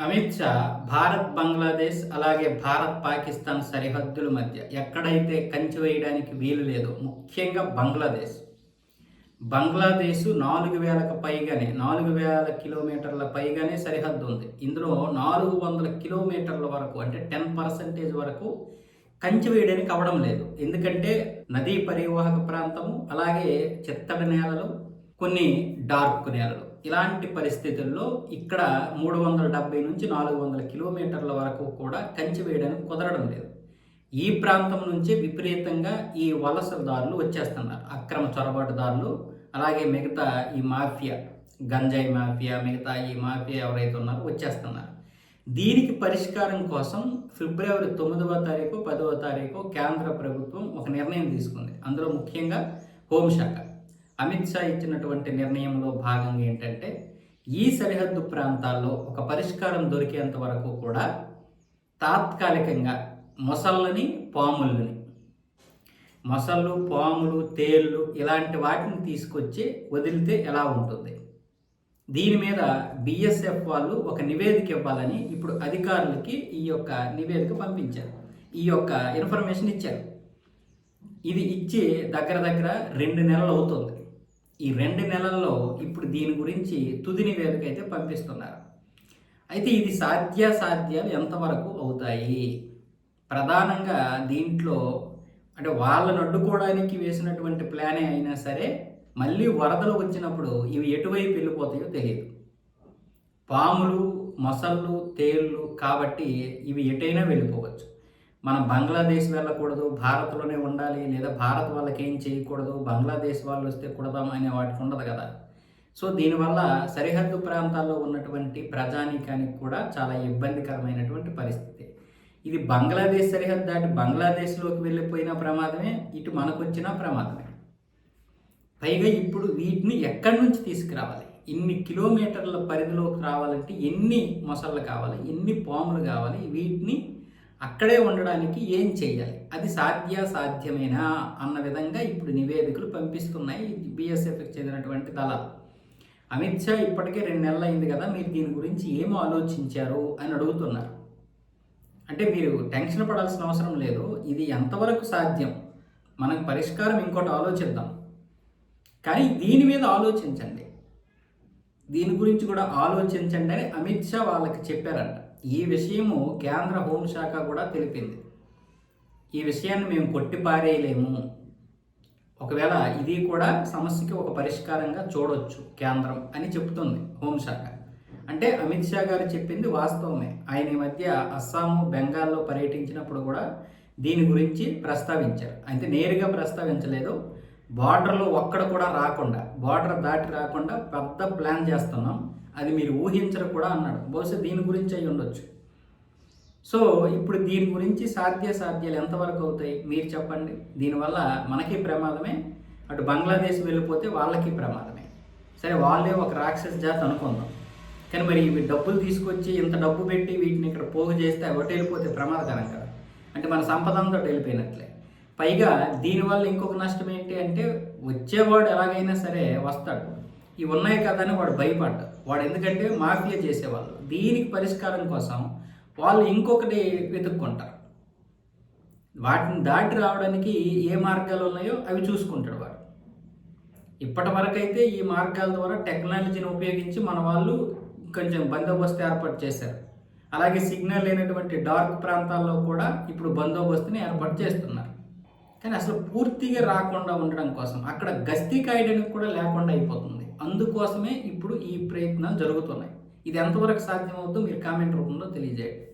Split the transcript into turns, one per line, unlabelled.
అమిత్ షా భారత్ బంగ్లాదేశ్ అలాగే భారత్ పాకిస్తాన్ సరిహద్దుల మధ్య ఎక్కడైతే కంచె వేయడానికి వీలు లేదో ముఖ్యంగా బంగ్లాదేశ్ 4,000కు పైగానే 4,000 కిలోమీటర్ల పైగానే సరిహద్దు ఉంది. ఇందులో 400 కిలోమీటర్ల వరకు అంటే 10% వరకు కంచె వేయడానికి అవడం లేదు. ఎందుకంటే నదీ పరివాహక ప్రాంతము అలాగే చిత్తడి నేలలు, కొన్ని డార్క్ నేలలు. ఇలాంటి పరిస్థితుల్లో ఇక్కడ 370 నుంచి 400 కిలోమీటర్ల వరకు కూడా కంచె వేయడానికి కుదరడం లేదు. ఈ ప్రాంతం నుంచి విపరీతంగా ఈ వలసదారులు వచ్చేస్తున్నారు. అక్రమ చొరబాటుదారులు అలాగే మిగతా ఈ మాఫియా, గంజాయి మాఫియా, మిగతా ఈ మాఫియా ఎవరైతే ఉన్నారో వచ్చేస్తున్నారు. దీనికి పరిష్కారం కోసం ఫిబ్రవరి 9వ తారీఖు 10వ తారీఖు కేంద్ర ప్రభుత్వం ఒక నిర్ణయం తీసుకుంది. అందులో ముఖ్యంగా హోంశాఖ అమిత్ షా ఇచ్చినటువంటి నిర్ణయంలో భాగంగా ఏంటంటే ఈ సరిహద్దు ప్రాంతాల్లో ఒక పరిష్కారం దొరికేంత వరకు కూడా తాత్కాలికంగా మొసళ్ళని, మొసళ్ళు, పాములు, తేళ్ళు ఇలాంటి వాటిని తీసుకొచ్చి వదిలితే ఎలా ఉంటుంది, దీని మీద బిఎస్ఎఫ్ వాళ్ళు ఒక నివేదిక ఇవ్వాలని ఇప్పుడు అధికారులకి ఈ యొక్క నివేదిక పంపించారు. ఈ యొక్క ఇన్ఫర్మేషన్ ఇచ్చారు. ఇది ఇచ్చి దగ్గర 2 నెలలు అవుతుంది. ఈ 2 నెలల్లో ఇప్పుడు దీని గురించి తుది నివేదిక అయితే పంపిస్తున్నారు. అయితే ఇది సాధ్యాసాధ్యాలు ఎంతవరకు అవుతాయి? ప్రధానంగా దీంట్లో అంటే వాళ్ళను అడ్డుకోవడానికి వేసినటువంటి ప్లానే అయినా సరే మళ్ళీ వరదలు వచ్చినప్పుడు ఇవి ఎటువైపు వెళ్ళిపోతాయో తెలియదు. పాములు, మొసళ్ళు, తేళ్ళు కాబట్టి ఇవి ఎటైనా వెళ్ళిపోవచ్చు. మనం బంగ్లాదేశ్ వెళ్ళకూడదు, భారత్లోనే ఉండాలి, లేదా భారత్ వాళ్ళకి ఏం చేయకూడదు, బంగ్లాదేశ్ వాళ్ళు వస్తే కుడదాం అనే వాటికి ఉండదు కదా. సో దీనివల్ల సరిహద్దు ప్రాంతాల్లో ఉన్నటువంటి ప్రజానీకానికి కూడా చాలా ఇబ్బందికరమైనటువంటి పరిస్థితి. ఇది బంగ్లాదేశ్ సరిహద్దు దాటి బంగ్లాదేశ్లోకి వెళ్ళిపోయిన ప్రమాదమే, ఇటు మనకు వచ్చిన ప్రమాదమే. పైగా ఇప్పుడు వీటిని ఎక్కడి నుంచి తీసుకురావాలి? ఇన్ని కిలోమీటర్ల పరిధిలోకి రావాలంటే ఎన్ని మొసళ్ళు కావాలి, ఎన్ని పాములు కావాలి, వీటిని అక్కడే ఉండడానికి ఏం చేయాలి, అది సాధ్యమేనా అన్న విధంగా ఇప్పుడు నివేదికలు పంపిస్తున్నాయి బిఎస్ఎఫ్కి చెందినటువంటి దళాలు. అమిత్ షా ఇప్పటికే 2 నెలలు అయింది కదా, మీరు దీని గురించి ఏం ఆలోచించారు అని అడుగుతున్నారు. అంటే మీరు టెన్షన్ పడాల్సిన అవసరం లేదు. ఇది ఎంతవరకు సాధ్యం, మనకు పరిష్కారం ఇంకోటి ఆలోచిద్దాం, కానీ దీని మీద ఆలోచించండి, దీని గురించి కూడా ఆలోచించండి అని అమిత్ షా వాళ్ళకి చెప్పారంట. ఈ విషయము కేంద్ర హోంశాఖ కూడా తెలిపింది. ఈ విషయాన్ని మేము కొట్టిపారేయలేము, ఒకవేళ ఇది కూడా సమస్యకి ఒక పరిష్కారంగా చూడొచ్చు కేంద్రం అని చెప్తుంది హోంశాఖ. అంటే అమిత్ షా గారు చెప్పింది వాస్తవమే. ఆయన ఈ మధ్య అస్సాము, బెంగాల్లో పర్యటించినప్పుడు కూడా దీని గురించి ప్రస్తావించారు. అయితే నేరుగా ప్రస్తావించలేదు. బార్డర్లో ఒక్కడ కూడా రాకుండా, బార్డర్ దాటి రాకుండా పెద్ద ప్లాన్ చేస్తున్నాం, అది మీరు ఊహించరు కూడా అన్నాడు. బహుశా దీని గురించి అయి ఉండొచ్చు. సో ఇప్పుడు దీని గురించి సాధ్యాలు ఎంతవరకు అవుతాయి మీరు చెప్పండి. దీనివల్ల మనకి ప్రమాదమే, అటు బంగ్లాదేశ్ వెళ్ళిపోతే వాళ్ళకి ప్రమాదమే. సరే, వాళ్ళే ఒక రాక్షస జాతి అనుకుందాం, కానీ మరి ఇవి డబ్బులు తీసుకొచ్చి ఇంత డబ్బు పెట్టి వీటిని ఇక్కడ పోగు చేస్తే ఒకటి వెళ్ళిపోతే ప్రమాదకరం కదా. అంటే మన సంపద అంతా వెళ్ళిపోయినట్లే. పైగా దీనివల్ల ఇంకొక నష్టం ఏంటి అంటే వచ్చేవాడు ఎలాగైనా సరే వస్తాడు, ఇవి ఉన్నాయి కదా అని వాడు భయపడ్డాడు. వాడు ఎందుకంటే మాఫియా చేసేవాళ్ళు. దీనికి పరిష్కారం కోసం వాళ్ళు ఇంకొకటి వెతుక్కుంటారు. వాటిని దాటి రావడానికి ఏ మార్గాలు ఉన్నాయో అవి చూసుకుంటాడు వాడు. ఇప్పటి వరకైతే ఈ మార్గాల ద్వారా టెక్నాలజీని ఉపయోగించి మన వాళ్ళు కొంచెం బందోబస్తు ఏర్పాటు చేశారు. అలాగే సిగ్నల్ లేనటువంటి డార్క్ ప్రాంతాల్లో కూడా ఇప్పుడు బందోబస్తుని ఏర్పాటు చేస్తున్నారు. కానీ అసలు పూర్తిగా రాకుండా ఉండడం కోసం అక్కడ గస్తీ కాయడానికి కూడా లేకుండా అయిపోతుంది. అందుకోసమే ఇప్పుడు ఈ ప్రయత్నాలు జరుగుతున్నాయి. ఇది ఎంతవరకు సాధ్యమవుతుందో మీరు కామెంట్ రూపంలో తెలియజేయండి.